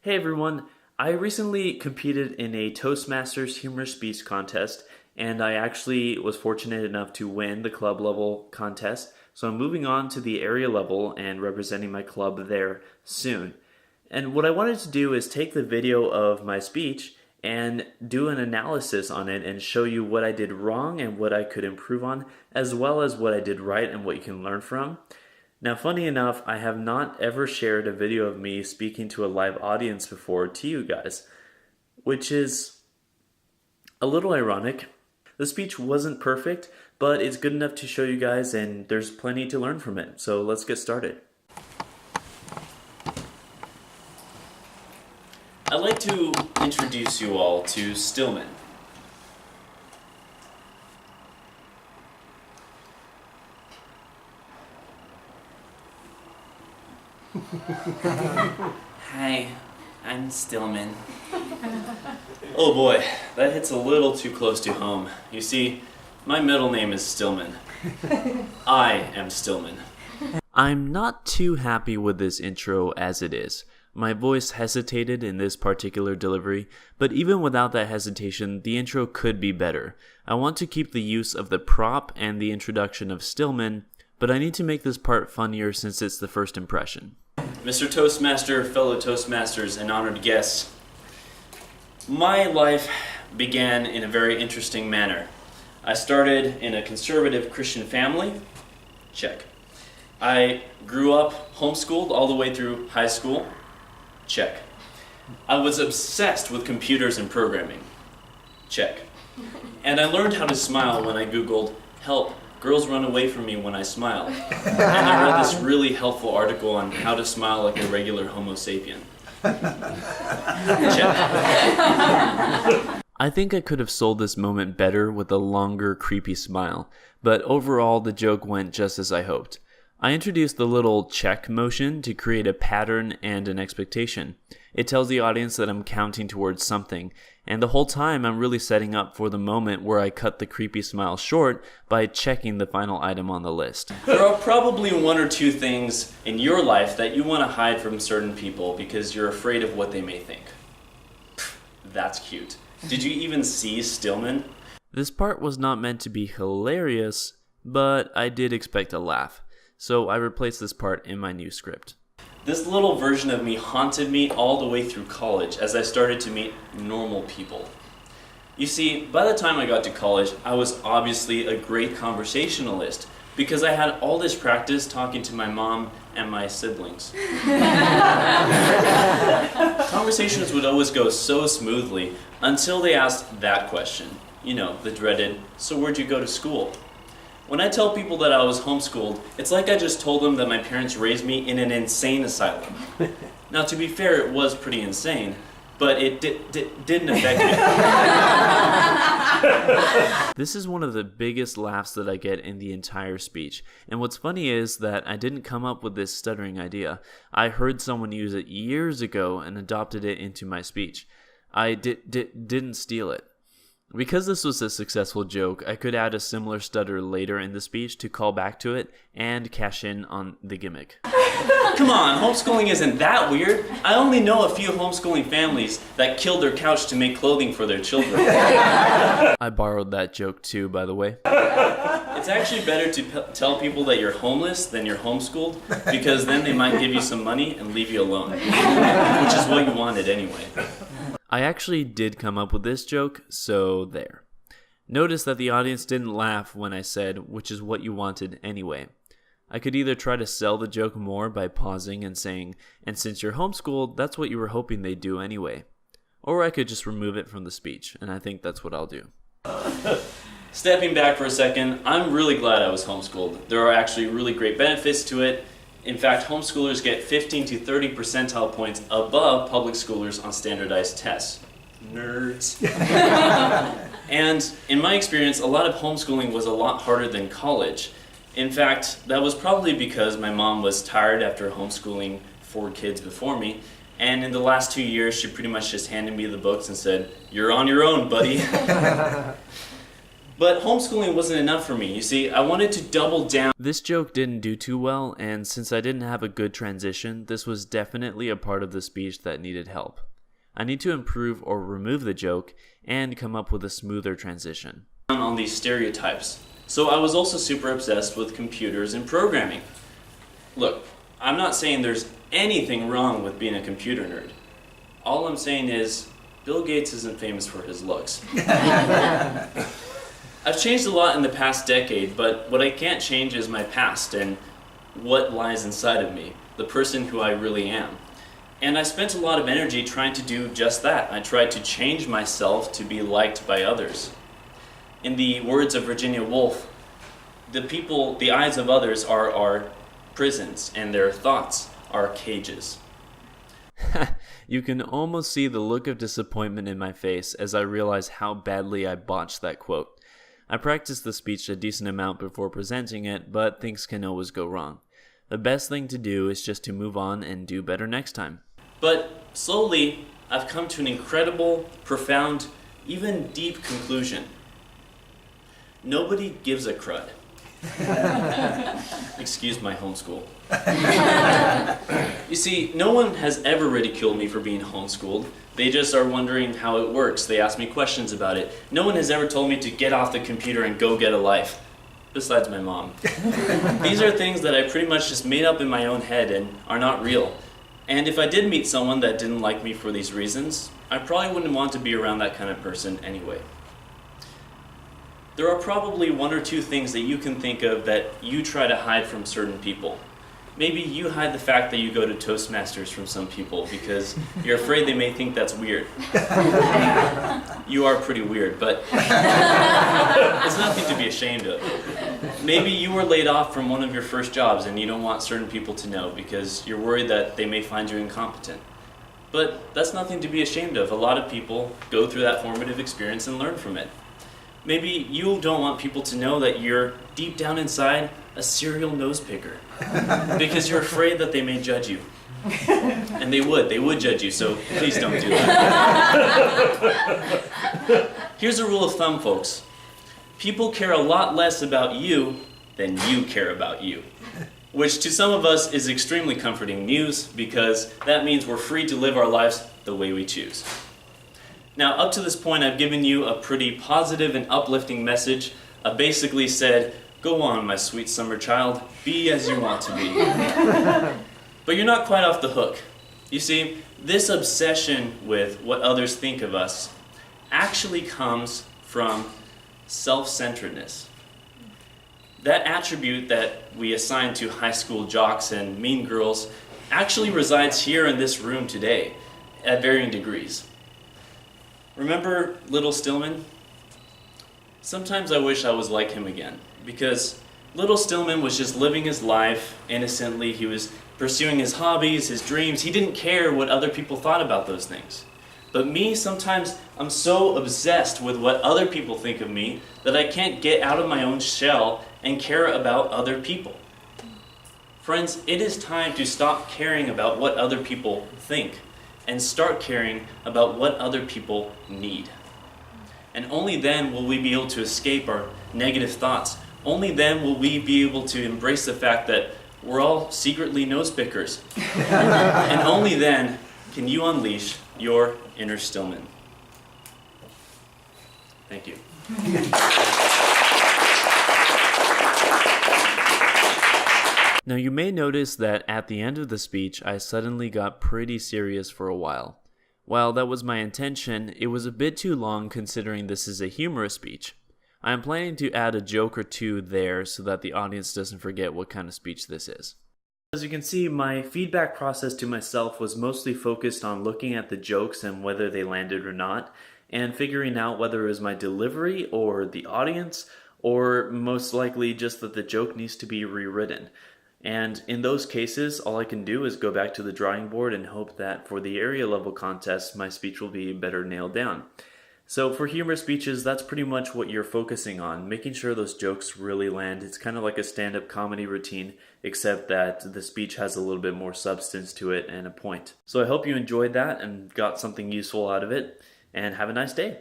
Hey everyone, I recently competed in a Toastmasters humorous speech contest, and I actually was fortunate enough to win the club level contest, so I'm moving on to the area level and representing my club there soon. And what I wanted to do is take the video of my speech and do an analysis on it and show you what I did wrong and what I could improve on, as well as what I did right and what you can learn from. Now, funny enough, I have not ever shared a video of me speaking to a live audience before to you guys, which is a little ironic. The speech wasn't perfect, but it's good enough to show you guys, and there's plenty to learn from it. So let's get started. I'd like to introduce you all to Stillman. Hi, I'm Stillman. Oh boy, that hits a little too close to home. You see, my middle name is Stillman. I am Stillman. I'm not too happy with this intro as it is. My voice hesitated in this particular delivery, but even without that hesitation, the intro could be better. I want to keep the use of the prop and the introduction of Stillman, but I need to make this part funnier since it's the first impression. Mr. Toastmaster, fellow Toastmasters, and honored guests, my life began in a very interesting manner. I started in a conservative Christian family. Check. I grew up homeschooled all the way through high school. Check. I was obsessed with computers and programming. Check. And I learned how to smile when I Googled, "Help, girls run away from me when I smile." And I read this really helpful article on how to smile like a regular Homo sapien. Check. I think I could have sold this moment better with a longer, creepy smile, but overall the joke went just as I hoped. I introduced the little check motion to create a pattern and an expectation. It tells the audience that I'm counting towards something, and the whole time I'm really setting up for the moment where I cut the creepy smile short by checking the final item on the list. There are probably one or two things in your life that you want to hide from certain people because you're afraid of what they may think. That's cute. Did you even see Stillman? This part was not meant to be hilarious, but I did expect a laugh. So I replaced this part in my new script. This little version of me haunted me all the way through college as I started to meet normal people. You see, by the time I got to college, I was obviously a great conversationalist because I had all this practice talking to my mom and my siblings. Conversations would always go so smoothly until they asked that question. You know, the dreaded, "So where'd you go to school?" When I tell people that I was homeschooled, it's like I just told them that my parents raised me in an insane asylum. Now, to be fair, it was pretty insane, but it didn't affect me. This is one of the biggest laughs that I get in the entire speech. And what's funny is that I didn't come up with this stuttering idea. I heard someone use it years ago and adopted it into my speech. I didn't steal it. Because this was a successful joke, I could add a similar stutter later in the speech to call back to it and cash in on the gimmick. Come on, homeschooling isn't that weird. I only know a few homeschooling families that killed their couch to make clothing for their children. I borrowed that joke too, by the way. It's actually better to tell people that you're homeless than you're homeschooled, because then they might give you some money and leave you alone, which is what you wanted anyway. I actually did come up with this joke, so there. Notice that the audience didn't laugh when I said, "which is what you wanted anyway." I could either try to sell the joke more by pausing and saying, "and since you're homeschooled, that's what you were hoping they'd do anyway." Or I could just remove it from the speech, and I think that's what I'll do. Stepping back for a second, I'm really glad I was homeschooled. There are actually really great benefits to it. In fact, homeschoolers get 15 to 30 percentile points above public schoolers on standardized tests. Nerds. And in my experience, a lot of homeschooling was a lot harder than college. In fact, that was probably because my mom was tired after homeschooling 4 kids before me, and in the last 2 years, she pretty much just handed me the books and said, "You're on your own, buddy." But homeschooling wasn't enough for me. You see, I wanted to double down. This joke didn't do too well, and since I didn't have a good transition, this was definitely a part of the speech that needed help. I need to improve or remove the joke and come up with a smoother transition. On these stereotypes. So I was also super obsessed with computers and programming. Look, I'm not saying there's anything wrong with being a computer nerd. All I'm saying is, Bill Gates isn't famous for his looks. I've changed a lot in the past decade, but what I can't change is my past and what lies inside of me, the person who I really am. And I spent a lot of energy trying to do just that. I tried to change myself to be liked by others. In the words of Virginia Woolf, the eyes of others are our prisons, and their thoughts are cages. You can almost see the look of disappointment in my face as I realize how badly I botched that quote. I practiced the speech a decent amount before presenting it, but things can always go wrong. The best thing to do is just to move on and do better next time. But slowly, I've come to an incredible, profound, even deep conclusion. Nobody gives a crud. Excuse my homeschool. You see, no one has ever ridiculed me for being homeschooled. They just are wondering how it works. They ask me questions about it. No one has ever told me to get off the computer and go get a life. Besides my mom. These are things that I pretty much just made up in my own head and are not real. And if I did meet someone that didn't like me for these reasons, I probably wouldn't want to be around that kind of person anyway. There are probably one or two things that you can think of that you try to hide from certain people. Maybe you hide the fact that you go to Toastmasters from some people because you're afraid they may think that's weird. You are pretty weird, but it's nothing to be ashamed of. Maybe you were laid off from one of your first jobs and you don't want certain people to know because you're worried that they may find you incompetent. But that's nothing to be ashamed of. A lot of people go through that formative experience and learn from it. Maybe you don't want people to know that you're deep down inside a serial nose picker because you're afraid that they may judge you. And they would judge you, so please don't do that. Here's a rule of thumb, folks. People care a lot less about you than you care about you. Which to some of us is extremely comforting news because that means we're free to live our lives the way we choose. Now, up to this point, I've given you a pretty positive and uplifting message. I basically said, go on, my sweet summer child, be as you want to be. But you're not quite off the hook. You see, this obsession with what others think of us actually comes from self-centeredness. That attribute that we assign to high school jocks and mean girls actually resides here in this room today at varying degrees. Remember little Stillman? Sometimes I wish I was like him again, because little Stillman was just living his life innocently. He was pursuing his hobbies, his dreams. He didn't care what other people thought about those things. But me, sometimes I'm so obsessed with what other people think of me that I can't get out of my own shell and care about other people. Friends, it is time to stop caring about what other people think and start caring about what other people need. And only then will we be able to escape our negative thoughts. Only then will we be able to embrace the fact that we're all secretly nose pickers. And only then can you unleash your inner Stillman. Thank you. Now you may notice that at the end of the speech, I suddenly got pretty serious for a while. While that was my intention, it was a bit too long considering this is a humorous speech. I am planning to add a joke or two there so that the audience doesn't forget what kind of speech this is. As you can see, my feedback process to myself was mostly focused on looking at the jokes and whether they landed or not, and figuring out whether it was my delivery or the audience, or most likely just that the joke needs to be rewritten. And in those cases, all I can do is go back to the drawing board and hope that for the area level contest, my speech will be better nailed down. So for humor speeches, that's pretty much what you're focusing on, making sure those jokes really land. It's kind of like a stand-up comedy routine, except that the speech has a little bit more substance to it and a point. So I hope you enjoyed that and got something useful out of it, and have a nice day.